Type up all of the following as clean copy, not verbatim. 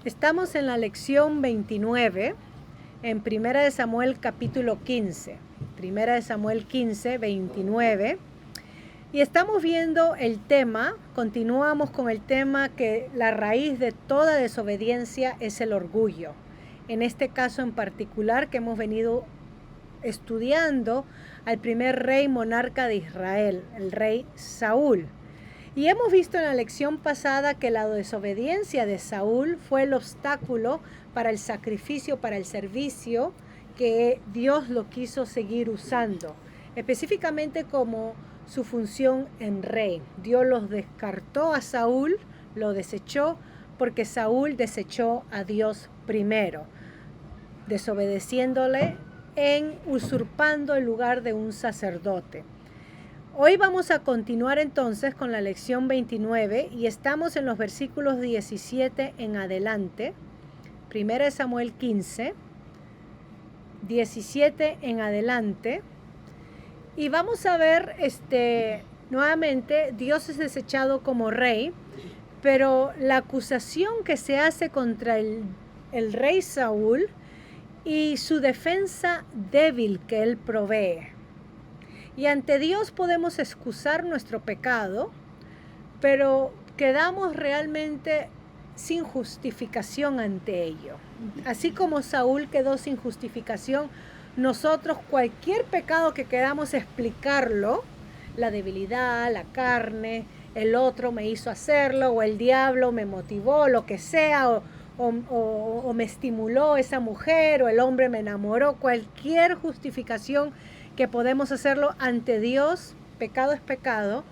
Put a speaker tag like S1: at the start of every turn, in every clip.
S1: Estamos en la lección 29, en 1 Samuel capítulo 15. 1 Samuel 15, 29. Y estamos viendo el tema, continuamos con el tema que la raíz de toda desobediencia es el orgullo. En este caso en particular que hemos venido estudiando al primer rey monarca de Israel, el rey Saúl. Y hemos visto en la lección pasada que la desobediencia de Saúl fue el obstáculo para el sacrificio, para el servicio que Dios lo quiso seguir usando, específicamente como su función en rey. Dios los descartó a Saúl, lo desechó, porque Saúl desechó a Dios primero, desobedeciéndole usurpando el lugar de un sacerdote. Hoy vamos a continuar entonces con la lección 29 y estamos en los versículos 17 en adelante. 1 Samuel 15, 17 en adelante. Y vamos a ver nuevamente, Dios es desechado como rey, pero la acusación que se hace contra el rey Saúl y su defensa débil que él provee. Y ante Dios podemos excusar nuestro pecado, pero quedamos realmente sin justificación ante ello. Así como Saúl quedó sin justificación, nosotros cualquier pecado que queramos explicarlo, la debilidad, la carne, el otro me hizo hacerlo, o el diablo me motivó, lo que sea, o me estimuló esa mujer, o el hombre me enamoró, cualquier justificación que podemos hacerlo ante Dios, pecado es pecado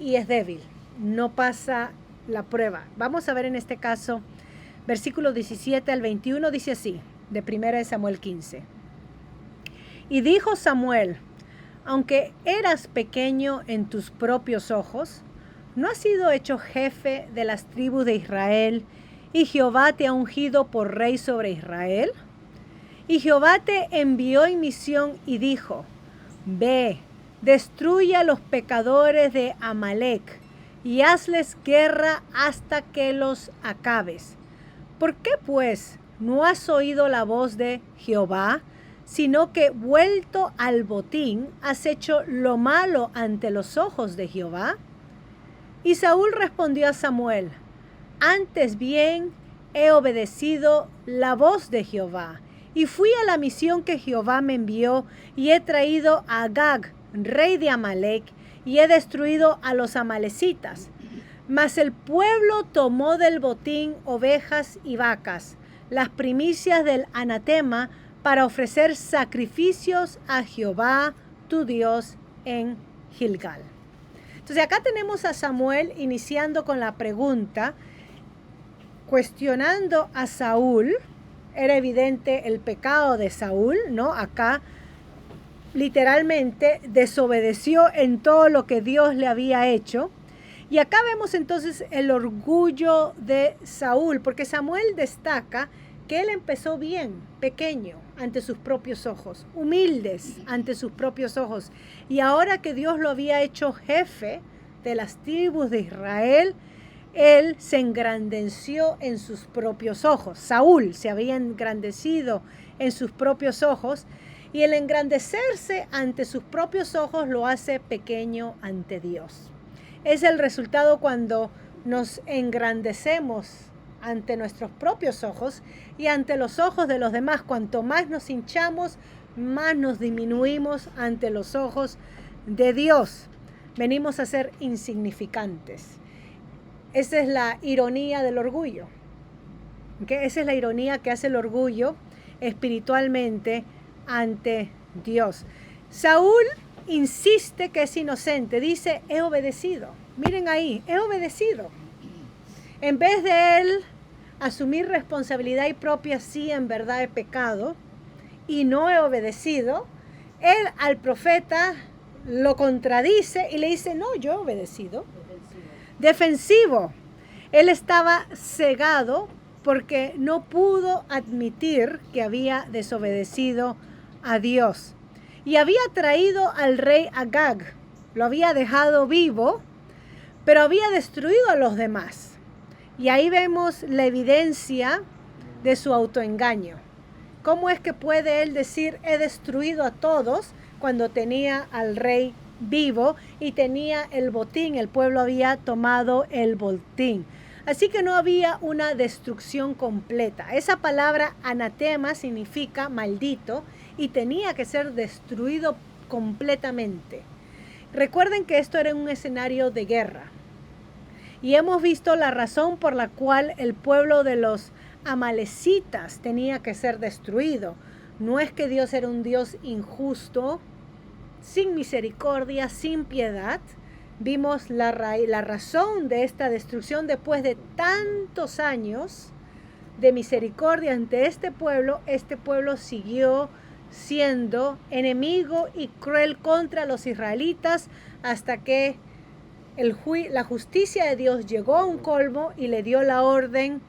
S1: y es débil, no pasa la prueba. Vamos a ver en este caso, versículo 17 al 21, dice así, de 1 Samuel 15. Y dijo Samuel, aunque eras pequeño en tus propios ojos, ¿no has sido hecho jefe de las tribus de Israel y Jehová te ha ungido por rey sobre Israel? Y Jehová te envió en misión y dijo, ve, destruye a los pecadores de Amalec y hazles guerra hasta que los acabes. ¿Por qué pues no has oído la voz de Jehová, sino que vuelto al botín has hecho lo malo ante los ojos de Jehová? Y Saúl respondió a Samuel, antes bien he obedecido la voz de Jehová, y fui a la misión que Jehová me envió, y he traído a Agag, rey de Amalec, y he destruido a los amalecitas. Mas el pueblo tomó del botín ovejas y vacas, las primicias del anatema, para ofrecer sacrificios a Jehová, tu Dios, en Gilgal. Entonces acá tenemos a Samuel iniciando con la pregunta, cuestionando a Saúl. Era evidente el pecado de Saúl, ¿no? Acá literalmente desobedeció en todo lo que Dios le había hecho. Y acá vemos entonces el orgullo de Saúl, porque Samuel destaca que él empezó bien, pequeño, ante sus propios ojos, humildes ante sus propios ojos. Y ahora que Dios lo había hecho jefe de las tribus de Israel, él se engrandeció en sus propios ojos. Saúl se había engrandecido en sus propios ojos y el engrandecerse ante sus propios ojos lo hace pequeño ante Dios. Es el resultado cuando nos engrandecemos ante nuestros propios ojos y ante los ojos de los demás. Cuanto más nos hinchamos, más nos disminuimos ante los ojos de Dios. Venimos a ser insignificantes. Esa es la ironía del orgullo. ¿Okay? Esa es la ironía que hace el orgullo espiritualmente ante Dios. Saúl insiste que es inocente. Dice, he obedecido. Miren ahí, he obedecido. En vez de él asumir responsabilidad y propia, sí, en verdad he pecado y no he obedecido, él al profeta lo contradice y le dice, no, yo he obedecido. Defensivo. Él estaba cegado porque no pudo admitir que había desobedecido a Dios. Y había traído al rey Agag, lo había dejado vivo, pero había destruido a los demás. Y ahí vemos la evidencia de su autoengaño. ¿Cómo es que puede él decir, he destruido a todos, cuando tenía al rey vivo y tenía el botín? El pueblo había tomado el botín. Así que no había una destrucción completa. Esa palabra anatema significa maldito y tenía que ser destruido completamente. Recuerden que esto era un escenario de guerra. Y hemos visto la razón por la cual el pueblo de los amalecitas tenía que ser destruido. No es que Dios era un Dios injusto, sin misericordia, sin piedad. Vimos la razón de esta destrucción después de tantos años de misericordia ante este pueblo. Este pueblo siguió siendo enemigo y cruel contra los israelitas hasta que la justicia de Dios llegó a un colmo y le dio la orden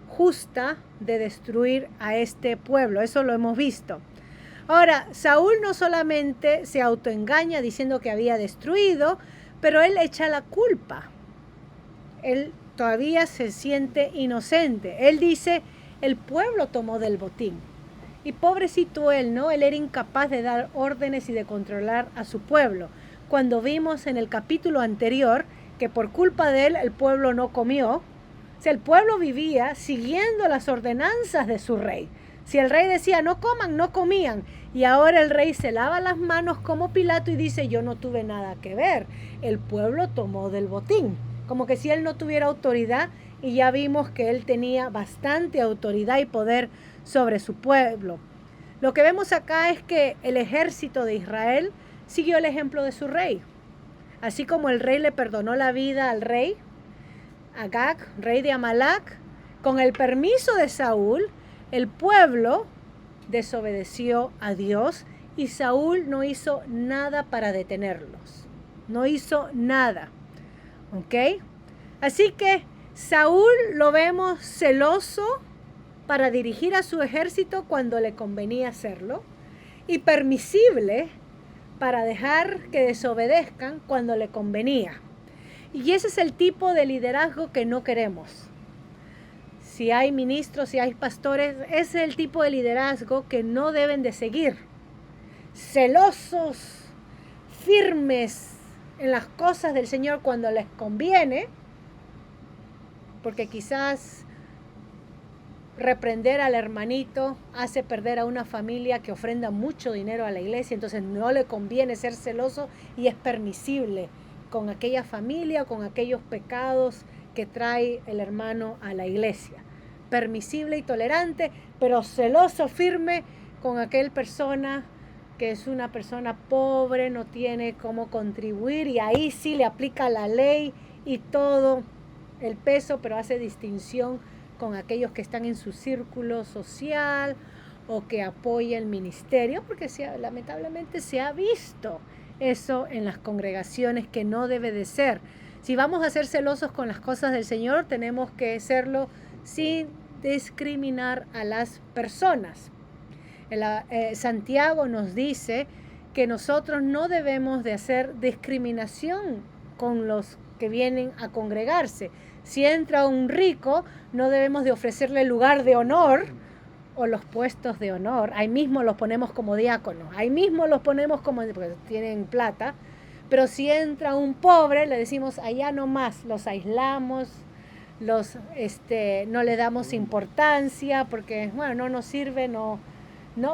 S1: justa de destruir a este pueblo. Eso lo hemos visto. Ahora, Saúl no solamente se autoengaña diciendo que había destruido, pero él echa la culpa. Él todavía se siente inocente. Él dice, el pueblo tomó del botín. Y pobrecito él, ¿no? Él era incapaz de dar órdenes y de controlar a su pueblo. Cuando vimos en el capítulo anterior que por culpa de él el pueblo no comió, o sea, el pueblo vivía siguiendo las ordenanzas de su rey. Si el rey decía no coman, no comían. Y ahora el rey se lava las manos como Pilato y dice, yo no tuve nada que ver. El pueblo tomó del botín. Como que si él no tuviera autoridad, y ya vimos que él tenía bastante autoridad y poder sobre su pueblo. Lo que vemos acá es que el ejército de Israel siguió el ejemplo de su rey. Así como el rey le perdonó la vida al rey Agag, rey de Amalac, con el permiso de Saúl, el pueblo desobedeció a Dios y Saúl no hizo nada para detenerlos. No hizo nada. ¿Ok? Así que Saúl lo vemos celoso para dirigir a su ejército cuando le convenía hacerlo y permisible para dejar que desobedezcan cuando le convenía. Y ese es el tipo de liderazgo que no queremos. Si hay ministros, si hay pastores, ese es el tipo de liderazgo que no deben de seguir. Celosos, firmes en las cosas del Señor cuando les conviene, porque quizás reprender al hermanito hace perder a una familia que ofrenda mucho dinero a la iglesia, entonces no le conviene ser celoso y es permisible con aquella familia, con aquellos pecados que trae el hermano a la iglesia. Permisible y tolerante, pero celoso, firme con aquel persona que es una persona pobre, no tiene cómo contribuir y ahí sí le aplica la ley y todo el peso, pero hace distinción con aquellos que están en su círculo social o que apoya el ministerio, porque lamentablemente se ha visto eso en las congregaciones que no debe de ser. Si vamos a ser celosos con las cosas del Señor, tenemos que serlo sin discriminar a las personas. Santiago nos dice que nosotros no debemos de hacer discriminación con los que vienen a congregarse. Si entra un rico, no debemos de ofrecerle lugar de honor o los puestos de honor. Ahí mismo los ponemos como diáconos, ahí mismo los ponemos como, porque tienen plata. Pero si entra un pobre, le decimos allá nomás, los aislamos, no le damos importancia porque, bueno, no nos sirve, no.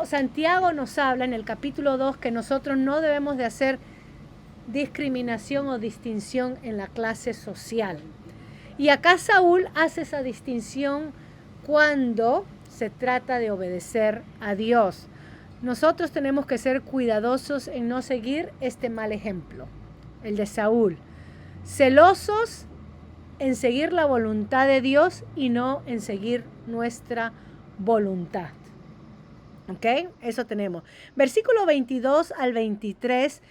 S1: Santiago nos habla en el capítulo 2 que nosotros no debemos de hacer discriminación o distinción en la clase social. Y acá Saúl hace esa distinción cuando se trata de obedecer a Dios. Nosotros tenemos que ser cuidadosos en no seguir este mal ejemplo, el de Saúl. Celosos en seguir la voluntad de Dios y no en seguir nuestra voluntad. ¿Ok? Eso tenemos. Versículo 22 al 23,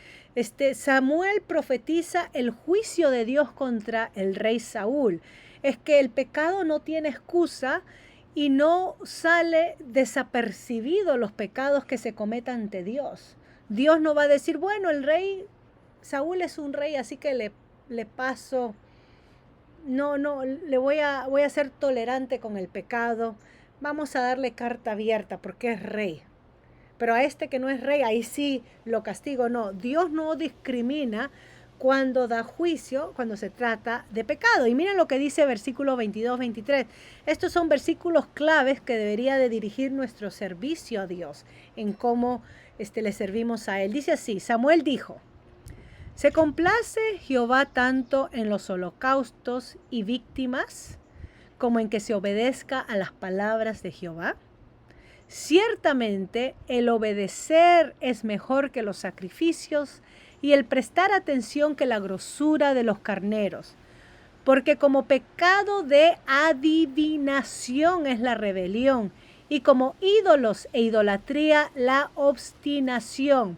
S1: Samuel profetiza el juicio de Dios contra el rey Saúl. Es que el pecado no tiene excusa y no sale desapercibido los pecados que se cometan ante Dios. Dios no va a decir, bueno, el rey Saúl es un rey, así que le paso voy a ser tolerante con el pecado, vamos a darle carta abierta porque es rey. Pero a este que no es rey, ahí sí lo castigo. No, Dios no discrimina cuando da juicio, cuando se trata de pecado. Y miren lo que dice versículo 22, 23. Estos son versículos claves que debería de dirigir nuestro servicio a Dios, en cómo le servimos a Él. Dice así, Samuel dijo, ¿se complace Jehová tanto en los holocaustos y víctimas como en que se obedezca a las palabras de Jehová? Ciertamente el obedecer es mejor que los sacrificios y el prestar atención que la grosura de los carneros, porque como pecado de adivinación es la rebelión y como ídolos e idolatría la obstinación.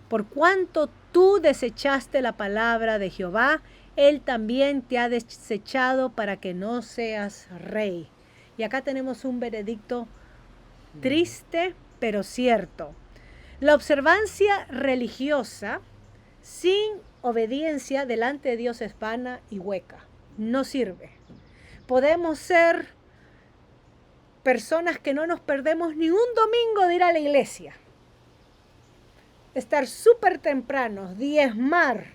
S1: Por cuanto tú desechaste la palabra de Jehová, Él también te ha desechado para que no seas rey. Y acá tenemos un veredicto triste, pero cierto. La observancia religiosa sin obediencia delante de Dios es vana y hueca. No sirve. Podemos ser personas que no nos perdemos ni un domingo de ir a la iglesia. Estar súper tempranos, diezmar,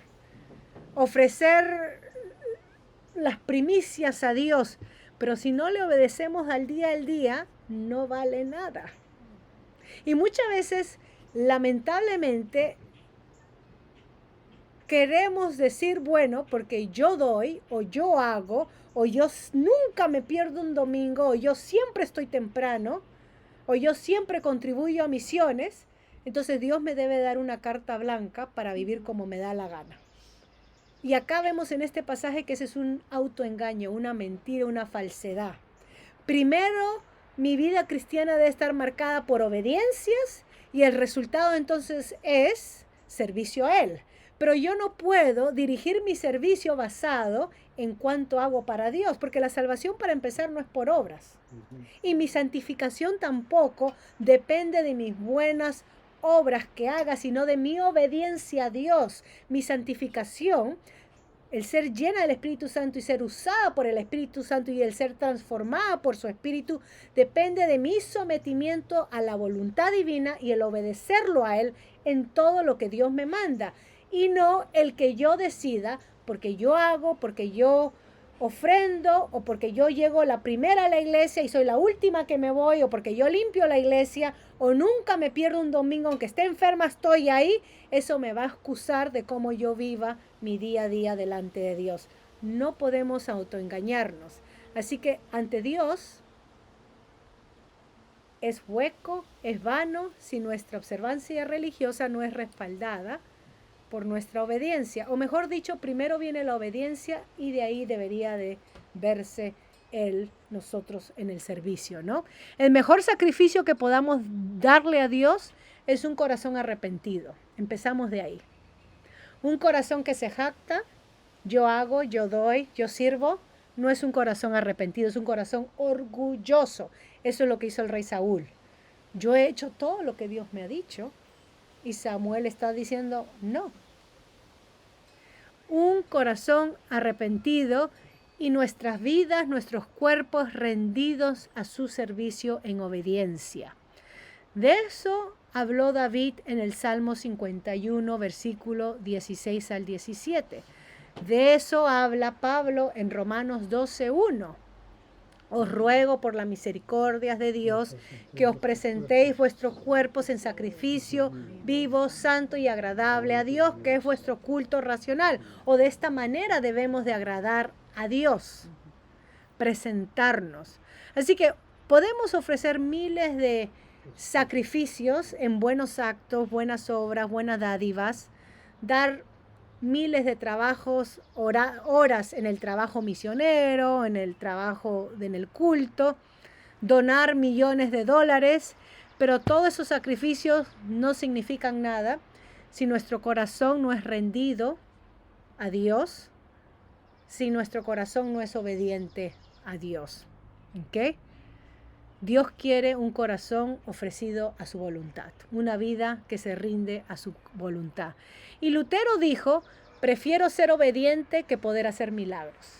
S1: ofrecer las primicias a Dios, pero si no le obedecemos al día, no vale nada. Y muchas veces, lamentablemente, queremos decir, bueno, porque yo doy, o yo hago, o yo nunca me pierdo un domingo, o yo siempre estoy temprano, o yo siempre contribuyo a misiones, entonces Dios me debe dar una carta blanca para vivir como me da la gana. Y acá vemos en este pasaje que ese es un autoengaño, una mentira, una falsedad. Primero, mi vida cristiana debe estar marcada por obediencias y el resultado entonces es servicio a Él. Pero yo no puedo dirigir mi servicio basado en cuánto hago para Dios, porque la salvación para empezar no es por obras. Y mi santificación tampoco depende de mis buenas obras que haga, sino de mi obediencia a Dios. Mi santificación, el ser llena del Espíritu Santo y ser usada por el Espíritu Santo y el ser transformada por su Espíritu, depende de mi sometimiento a la voluntad divina y el obedecerlo a Él en todo lo que Dios me manda. Y no el que yo decida, porque yo hago, porque yo ofrendo, o porque yo llego la primera a la iglesia y soy la última que me voy, o porque yo limpio la iglesia, o nunca me pierdo un domingo, aunque esté enferma estoy ahí, eso me va a excusar de cómo yo viva mi día a día delante de Dios. No podemos autoengañarnos. Así que ante Dios es hueco, es vano, si nuestra observancia religiosa no es respaldada por nuestra obediencia, o mejor dicho, primero viene la obediencia y de ahí debería de verse nosotros en el servicio, ¿no? El mejor sacrificio que podamos darle a Dios es un corazón arrepentido. Empezamos de ahí. Un corazón que se jacta, yo hago, yo doy, yo sirvo, no es un corazón arrepentido, es un corazón orgulloso. Eso es lo que hizo el rey Saúl. Yo he hecho todo lo que Dios me ha dicho. Y Samuel está diciendo, no. Un corazón arrepentido y nuestras vidas, nuestros cuerpos rendidos a su servicio en obediencia. De eso habló David en el Salmo 51, versículo 16 al 17. De eso habla Pablo en Romanos 12:1. Os ruego por las misericordias de Dios que os presentéis vuestros cuerpos en sacrificio vivo, santo y agradable a Dios, que es vuestro culto racional. O de esta manera debemos de agradar a Dios, presentarnos. Así que podemos ofrecer miles de sacrificios en buenos actos, buenas obras, buenas dádivas, dar miles de trabajos, horas en el trabajo misionero, en el trabajo en el culto, donar millones de dólares, pero todos esos sacrificios no significan nada si nuestro corazón no es rendido a Dios, si nuestro corazón no es obediente a Dios. ¿Ok? Dios quiere un corazón ofrecido a su voluntad, una vida que se rinde a su voluntad. Y Lutero dijo, prefiero ser obediente que poder hacer milagros.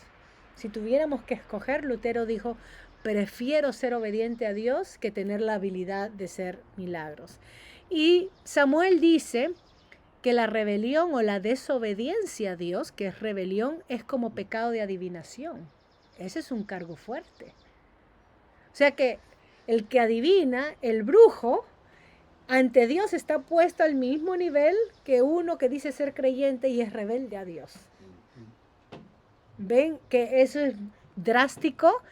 S1: Si tuviéramos que escoger, Lutero dijo, prefiero ser obediente a Dios que tener la habilidad de hacer milagros. Y Samuel dice que la rebelión o la desobediencia a Dios, que es rebelión, es como pecado de adivinación. Ese es un cargo fuerte. O sea que el que adivina, el brujo, ante Dios está puesto al mismo nivel que uno que dice ser creyente y es rebelde a Dios. ¿Ven que eso es drástico?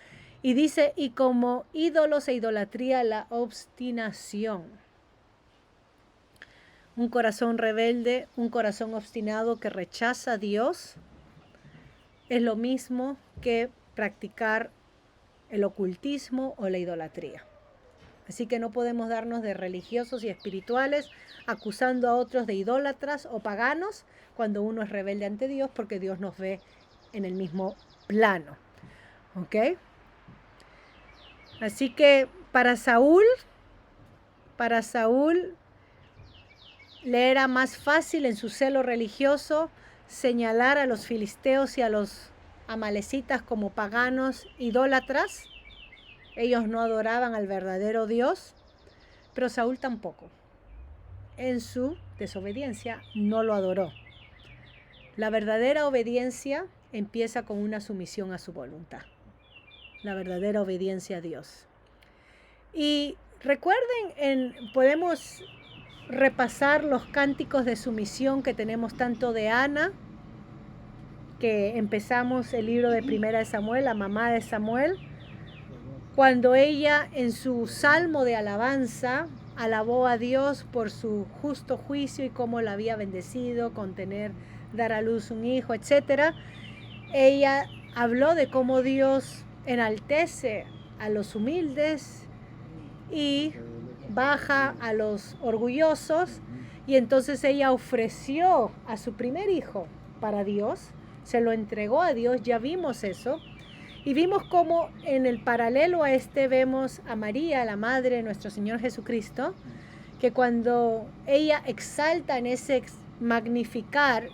S1: Y dice, y como ídolos e idolatría, la obstinación. Un corazón rebelde, un corazón obstinado que rechaza a Dios, es lo mismo que practicar el ocultismo o la idolatría. Así que no podemos darnos de religiosos y espirituales acusando a otros de idólatras o paganos cuando uno es rebelde ante Dios, porque Dios nos ve en el mismo plano. ¿Ok? Así que para Saúl le era más fácil en su celo religioso señalar a los filisteos y a los amalecitas como paganos idólatras. Ellos no adoraban al verdadero Dios, pero Saúl tampoco. En su desobediencia no lo adoró. La verdadera obediencia empieza con una sumisión a su voluntad. La verdadera obediencia a Dios. Y recuerden, podemos repasar los cánticos de sumisión que tenemos tanto de Ana, que empezamos el libro de Primera de Samuel, la mamá de Samuel, cuando ella en su salmo de alabanza alabó a Dios por su justo juicio y cómo la había bendecido con dar a luz un hijo, etc. Ella habló de cómo Dios enaltece a los humildes y baja a los orgullosos, y entonces ella ofreció a su primer hijo para Dios, se lo entregó a Dios, ya vimos eso. Y vimos cómo en el paralelo a vemos a María, la madre de nuestro Señor Jesucristo, que cuando ella exalta en ese magnificar,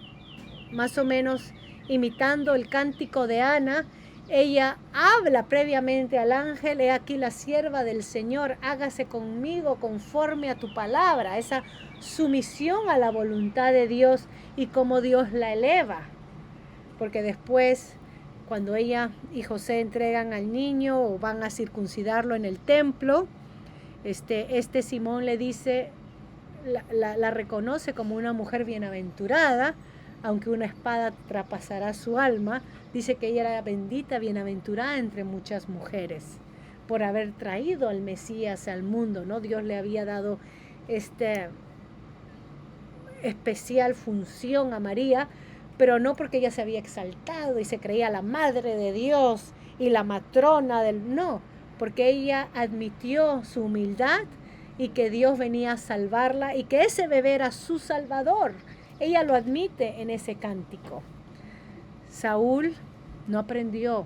S1: más o menos imitando el cántico de Ana, ella habla previamente al ángel, he aquí la sierva del Señor, hágase conmigo conforme a tu palabra, esa sumisión a la voluntad de Dios y cómo Dios la eleva, porque después cuando ella y José entregan al niño o van a circuncidarlo en el templo, Simón le dice, la reconoce como una mujer bienaventurada, aunque una espada traspasará su alma, dice que ella era bendita, bienaventurada entre muchas mujeres, por haber traído al Mesías al mundo, ¿no? Dios le había dado especial función a María, pero no porque ella se había exaltado y se creía la madre de Dios y la matrona no, porque ella admitió su humildad y que Dios venía a salvarla y que ese bebé era su salvador. Ella lo admite en ese cántico. Saúl no aprendió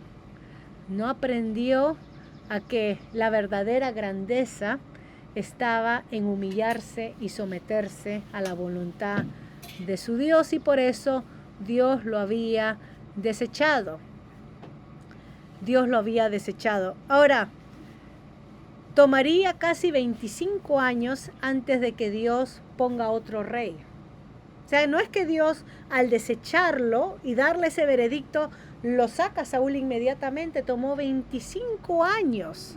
S1: a que la verdadera grandeza estaba en humillarse y someterse a la voluntad de su Dios, y por eso Dios lo había desechado. Ahora, tomaría casi 25 años antes de que Dios ponga otro rey. O sea, no es que Dios al desecharlo y darle ese veredicto lo saca a Saúl inmediatamente, tomó 25 años.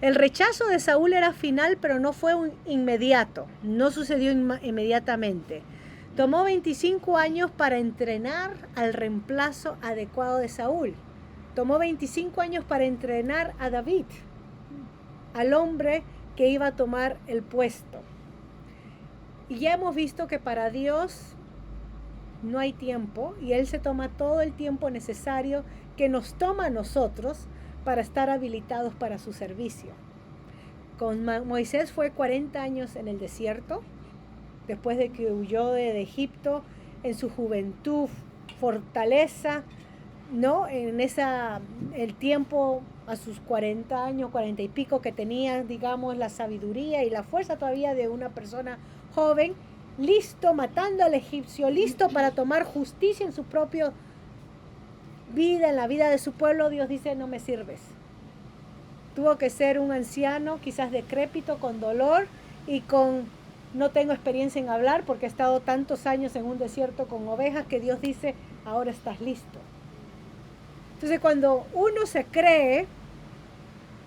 S1: El rechazo de Saúl era final, pero no fue inmediato, no sucedió inmediatamente. Tomó 25 años para entrenar al reemplazo adecuado de Saúl. Tomó 25 años para entrenar a David, al hombre que iba a tomar el puesto. Y ya hemos visto que para Dios no hay tiempo, y Él se toma todo el tiempo necesario que nos toma a nosotros para estar habilitados para su servicio. Con Moisés fue 40 años en el desierto, después de que huyó de Egipto en su juventud, fortaleza, ¿no? El tiempo a sus 40 años, 40 y pico, que tenía, digamos, la sabiduría y la fuerza todavía de una persona joven, listo, matando al egipcio, listo para tomar justicia en su propio vida, en la vida de su pueblo, Dios dice, no me sirves. Tuvo que ser un anciano, quizás decrépito, con dolor y no tengo experiencia en hablar porque he estado tantos años en un desierto con ovejas que Dios dice, ahora estás listo. Entonces cuando uno se cree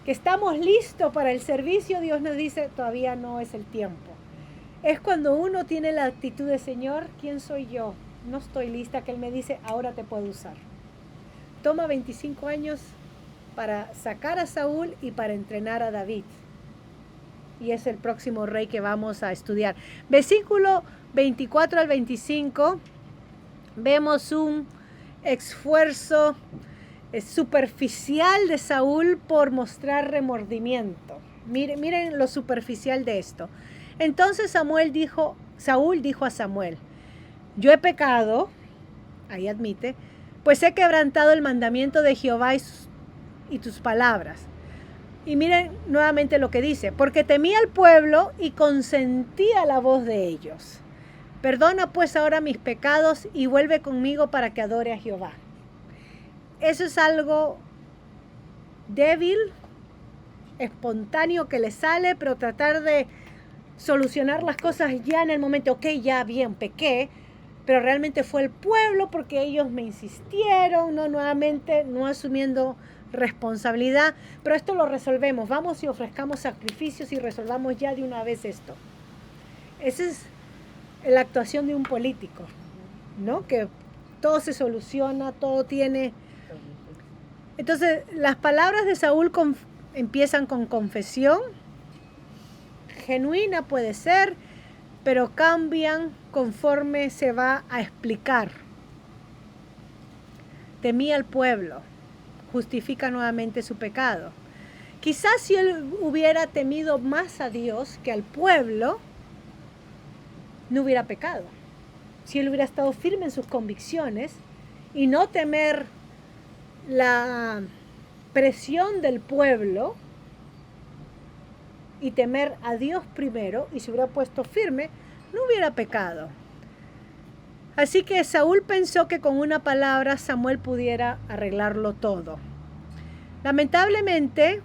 S1: que estamos listos para el servicio, Dios nos dice, todavía no es el tiempo. Es cuando uno tiene la actitud de, Señor, ¿quién soy yo? No estoy lista, que Él me dice, ahora te puedo usar. Toma 25 años para sacar a Saúl y para entrenar a David. Y es el próximo rey que vamos a estudiar. Versículo 24 al 25, vemos un esfuerzo superficial de Saúl por mostrar remordimiento. Miren lo superficial de esto. Entonces Saúl dijo a Samuel, yo he pecado, ahí admite, pues he quebrantado el mandamiento de Jehová y tus palabras. Y miren nuevamente lo que dice, porque temía al pueblo y consentía la voz de ellos. Perdona pues ahora mis pecados y vuelve conmigo para que adore a Jehová. Eso es algo débil, espontáneo que le sale, pero tratar de solucionar las cosas ya en el momento, ok, ya bien, pequé, pero realmente fue el pueblo porque ellos me insistieron, no nuevamente, no asumiendo responsabilidad, pero esto lo resolvemos, vamos y ofrezcamos sacrificios y resolvamos ya de una vez esto. Esa es la actuación de un político, ¿no? Que todo se soluciona, todo tiene... Entonces, las palabras de Saúl empiezan con confesión, genuina puede ser, pero cambian conforme se va a explicar. Temía al pueblo, justifica nuevamente su pecado. Quizás si él hubiera temido más a Dios que al pueblo, no hubiera pecado. Si él hubiera estado firme en sus convicciones y no temer la presión del pueblo y temer a Dios primero, y se hubiera puesto firme, no hubiera pecado. Así que Saúl pensó que con una palabra Samuel pudiera arreglarlo todo. Lamentablemente,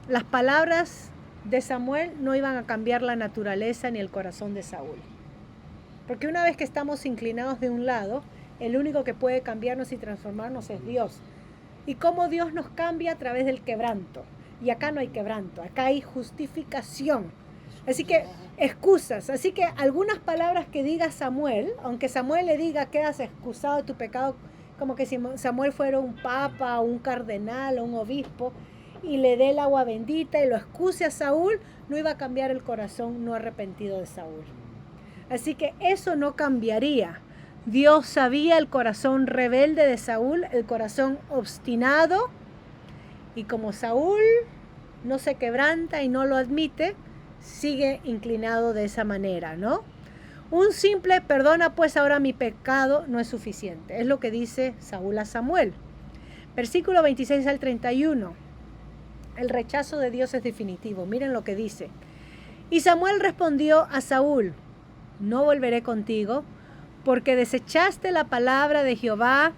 S1: las palabras de Samuel no iban a cambiar la naturaleza ni el corazón de Saúl. Porque una vez que estamos inclinados de un lado, el único que puede cambiarnos y transformarnos es Dios. Y cómo Dios nos cambia a través del quebranto. Y acá no hay quebranto, acá hay justificación. Así que, excusas. Así que algunas palabras que diga Samuel, aunque Samuel le diga que has excusado de tu pecado, como que si Samuel fuera un papa, un cardenal o un obispo, y le dé el agua bendita y lo excuse a Saúl, no iba a cambiar el corazón no arrepentido de Saúl. Así que eso no cambiaría. Dios sabía el corazón rebelde de Saúl, el corazón obstinado, y como Saúl no se quebranta y no lo admite, sigue inclinado de esa manera, ¿no? Un simple perdona pues ahora mi pecado no es suficiente. Es lo que dice Saúl a Samuel. Versículo 26 al 31. El rechazo de Dios es definitivo. Miren lo que dice. Y Samuel respondió a Saúl, no volveré contigo, porque desechaste la palabra de Jehová,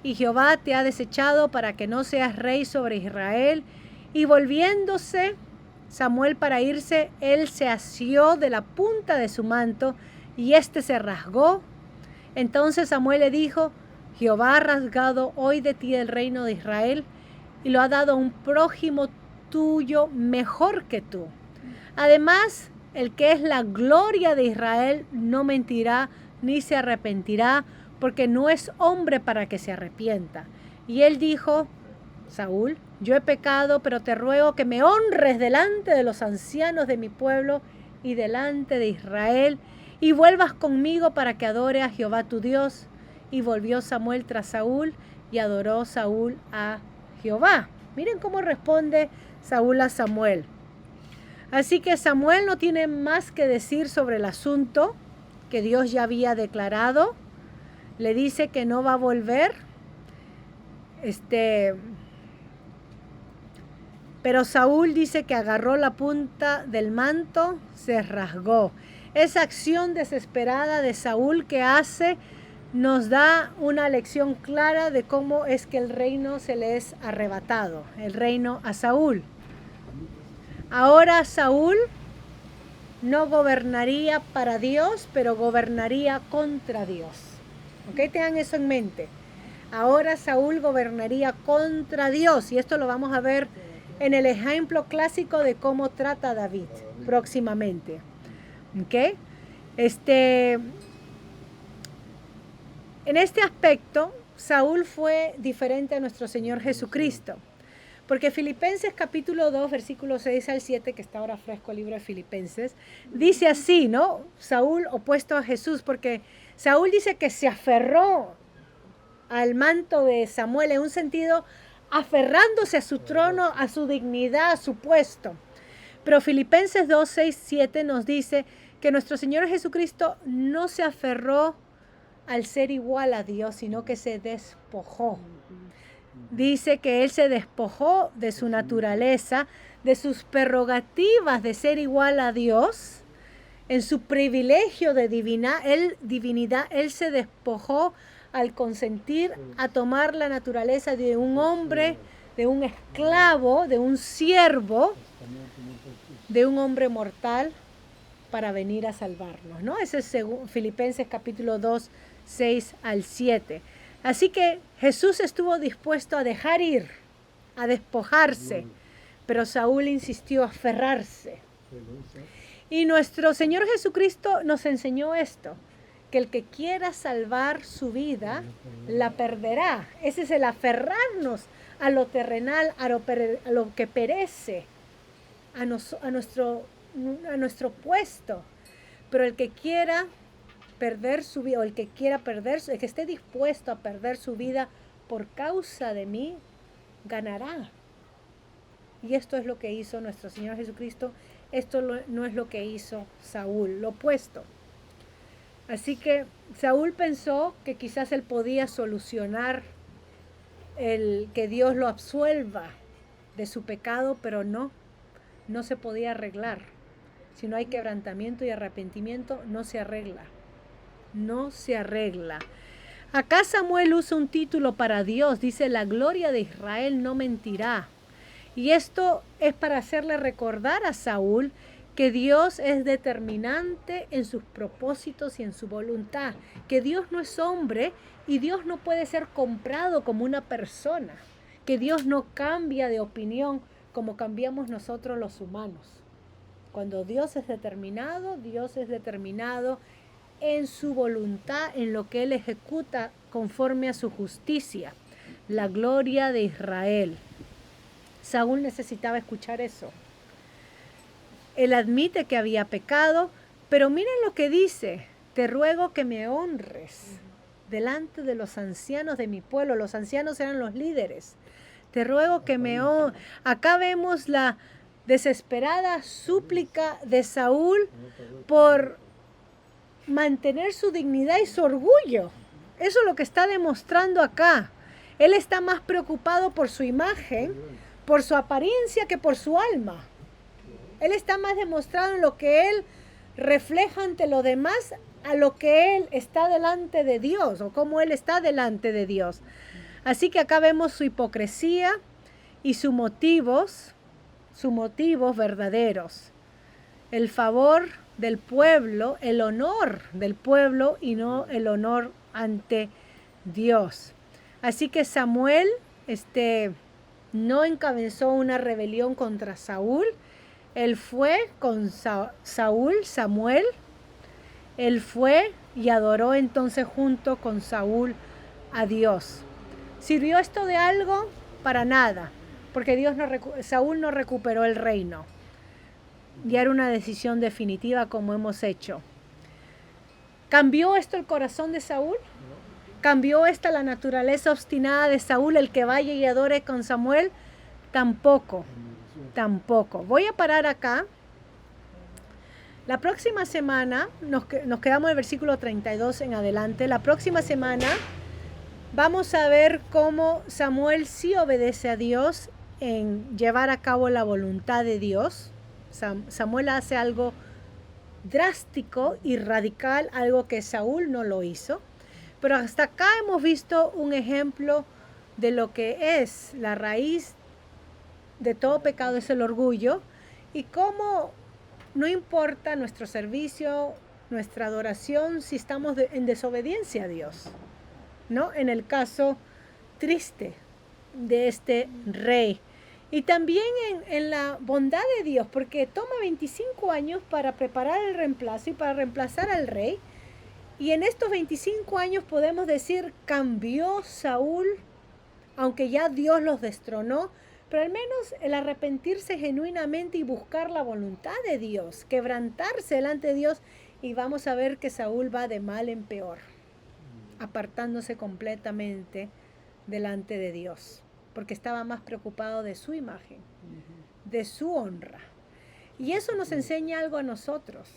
S1: y Jehová te ha desechado para que no seas rey sobre Israel. Y volviéndose Samuel para irse, él se asió de la punta de su manto, y éste se rasgó. Entonces Samuel le dijo, Jehová ha rasgado hoy de ti el reino de Israel, y lo ha dado a un prójimo tuyo mejor que tú. Además, el que es la gloria de Israel no mentirá ni se arrepentirá, porque no es hombre para que se arrepienta. Y él dijo, Saúl, yo he pecado, pero te ruego que me honres delante de los ancianos de mi pueblo y delante de Israel, y vuelvas conmigo para que adore a Jehová tu Dios. Y volvió Samuel tras Saúl, y adoró Saúl a Jehová. Miren cómo responde Saúl a Samuel. Así que Samuel no tiene más que decir sobre el asunto que Dios ya había declarado. Le dice que no va a volver. Pero Saúl dice que agarró la punta del manto, se rasgó. Esa acción desesperada de Saúl que hace nos da una lección clara de cómo es que el reino se le es arrebatado, el reino a Saúl. Ahora Saúl no gobernaría para Dios, pero gobernaría contra Dios. ¿Ok? Tengan eso en mente. Ahora Saúl gobernaría contra Dios, y esto lo vamos a ver en el ejemplo clásico de cómo trata a David próximamente. ¿Ok? En este aspecto, Saúl fue diferente a nuestro Señor Jesucristo. Porque Filipenses capítulo 2, versículos 6 al 7, que está ahora fresco el libro de Filipenses, dice así, ¿no? Saúl opuesto a Jesús, porque Saúl dice que se aferró al manto de Samuel en un sentido aferrándose a su trono, a su dignidad, a su puesto. Pero Filipenses 2, 6, 7 nos dice que nuestro Señor Jesucristo no se aferró al ser igual a Dios, sino que se despojó. Dice que Él se despojó de su naturaleza, de sus prerrogativas de ser igual a Dios, en su privilegio de divinidad, Él se despojó al consentir a tomar la naturaleza de un hombre, de un esclavo, de un siervo, de un hombre mortal para venir a salvarnos, ¿no? Ese es según Filipenses capítulo 2, 6 al 7. Así que Jesús estuvo dispuesto a dejar ir, a despojarse, pero Saúl insistió a aferrarse. Y nuestro Señor Jesucristo nos enseñó esto, que el que quiera salvar su vida, la perderá. Ese es el aferrarnos a lo terrenal, a lo que perece, a nuestro puesto. Pero el que quiera perder su vida, o el que esté dispuesto a perder su vida por causa de mí, ganará. Y esto es lo que hizo nuestro Señor Jesucristo. Esto no es lo que hizo Saúl, lo opuesto. Así que Saúl pensó que quizás él podía solucionar que Dios lo absuelva de su pecado, pero no se podía arreglar. Si no hay quebrantamiento y arrepentimiento, no se arregla. No se arregla. Acá Samuel usa un título para Dios, dice: la gloria de Israel no mentirá. Y esto es para hacerle recordar a Saúl que Dios es determinante en sus propósitos y en su voluntad, que Dios no es hombre y Dios no puede ser comprado como una persona, que Dios no cambia de opinión como cambiamos nosotros los humanos. Cuando Dios es determinado en su voluntad, en lo que Él ejecuta conforme a su justicia. La gloria de Israel. Saúl necesitaba escuchar eso. Él admite que había pecado, pero miren lo que dice: te ruego que me honres delante de los ancianos de mi pueblo. Los ancianos eran los líderes. Te ruego que me honres. Acá vemos la desesperada súplica de Saúl por mantener su dignidad y su orgullo. Eso es lo que está demostrando acá. Él está más preocupado por su imagen, por su apariencia, que por su alma. Él está más demostrado en lo que él refleja ante los demás a lo que él está delante de Dios, o cómo él está delante de Dios. Así que acá vemos su hipocresía y sus motivos verdaderos. El favor del pueblo, el honor del pueblo y no el honor ante Dios. Así que Samuel no encabezó una rebelión contra Saúl. Él fue con Samuel. Él fue y adoró entonces junto con Saúl a Dios. ¿Sirvió esto de algo? Para nada, porque Saúl no recuperó el reino. Y era una decisión definitiva, como hemos hecho. ¿Cambió esto el corazón de Saúl? ¿Cambió esta la naturaleza obstinada de Saúl, el que vaya y adore con Samuel? Tampoco. Voy a parar acá. La próxima semana, nos quedamos en el versículo 32 en adelante. La próxima semana vamos a ver cómo Samuel sí obedece a Dios en llevar a cabo la voluntad de Dios. Samuel hace algo drástico y radical, algo que Saúl no lo hizo. Pero hasta acá hemos visto un ejemplo de lo que es la raíz de todo pecado, es el orgullo, y cómo no importa nuestro servicio, nuestra adoración, si estamos en desobediencia a Dios, ¿no? En el caso triste de este rey. Y también en la bondad de Dios, porque toma 25 años para preparar el reemplazo y para reemplazar al rey. Y en estos 25 años podemos decir, cambió Saúl, aunque ya Dios los destronó, pero al menos el arrepentirse genuinamente y buscar la voluntad de Dios, quebrantarse delante de Dios, y vamos a ver que Saúl va de mal en peor, apartándose completamente delante de Dios, porque estaba más preocupado de su imagen, de su honra. Y eso nos enseña algo a nosotros.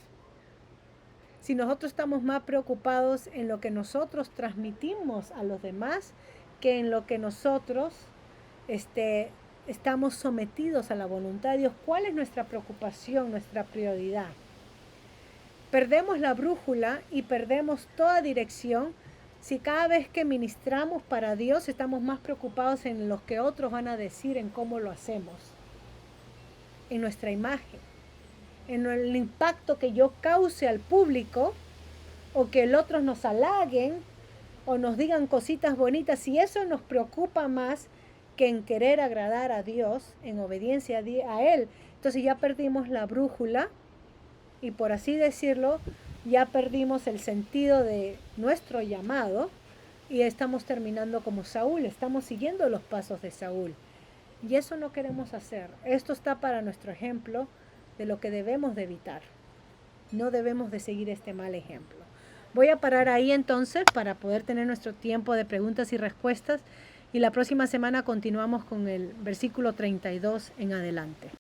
S1: Si nosotros estamos más preocupados en lo que nosotros transmitimos a los demás que en lo que nosotros estamos sometidos a la voluntad de Dios, ¿cuál es nuestra preocupación, nuestra prioridad? Perdemos la brújula y perdemos toda dirección si cada vez que ministramos para Dios estamos más preocupados en lo que otros van a decir, en cómo lo hacemos, en nuestra imagen, en el impacto que yo cause al público, o que los otros nos halaguen o nos digan cositas bonitas. Si eso nos preocupa más que en querer agradar a Dios, en obediencia a Él, entonces ya perdimos la brújula y, por así decirlo, ya perdimos el sentido de nuestro llamado y estamos terminando como Saúl, estamos siguiendo los pasos de Saúl. Y eso no queremos hacer. Esto está para nuestro ejemplo de lo que debemos de evitar. No debemos de seguir este mal ejemplo. Voy a parar ahí entonces para poder tener nuestro tiempo de preguntas y respuestas, y la próxima semana continuamos con el versículo 32 en adelante.